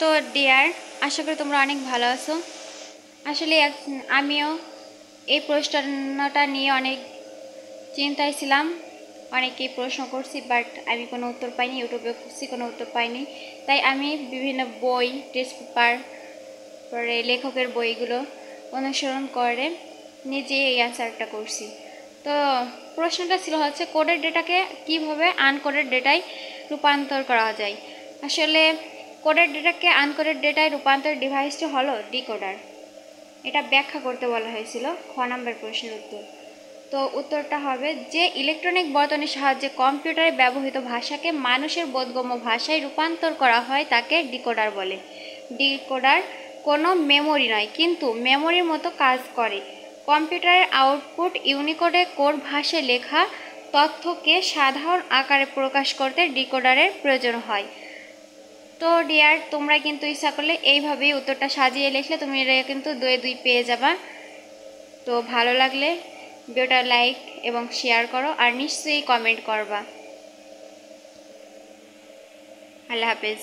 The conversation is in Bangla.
তো ডিয়ার, আশা করি তোমরা অনেক ভালো আছো। আসলে আমিও এই প্রশ্নটা নিয়ে অনেক চিন্তায় ছিলাম, অনেকেই প্রশ্ন করছি, বাট আমি কোনো উত্তর পাইনি। ইউটিউবে খুঁজছি, কোনো উত্তর পাইনি। তাই আমি বিভিন্ন বই, টেস্ট পেপার, পরে লেখকের বইগুলো অনুসরণ করে নিজে এই অ্যান্সারটা করছি। তো প্রশ্নটা ছিল হচ্ছে কোডের ডেটাকে কিভাবে আনকোডেড ডেটায় রূপান্তর করা যায়। আসলে কোডের ডেটাকে আনকোডেড ডেটায় রূপান্তর ডিভাইসটি হলো ডিকোডার। এটা ব্যাখ্যা করতে বলা হয়েছিল খ নম্বর প্রশ্নের উত্তর। তো উত্তরটা হবে যে ইলেকট্রনিক বর্তনীর সাহায্যে কম্পিউটারে ব্যবহৃত ভাষাকে মানুষের বোধগম্য ভাষায় রূপান্তর করা হয় তাকে ডিকোডার বলে। ডিকোডার কোনো মেমোরি নয়, কিন্তু মেমোরির মতো কাজ করে। কম্পিউটারের আউটপুট ইউনিকোডে কোড ভাষায় লেখা তথ্যকে সাধারণ আকারে প্রকাশ করতে ডিকোডারের প্রয়োজন হয়। তো ডিয়ার, তোমরা কিন্তু ইচ্ছা করলে এইভাবেই উত্তরটা সাজিয়ে লিখলে তুমি এটা কিন্তু 2 পেয়ে যাবা। তো ভালো লাগলে ভিডিওটা লাইক এবং শেয়ার করো, আর নিশ্চয়ই কমেন্ট করবা। আল্লাহ হাফেজ।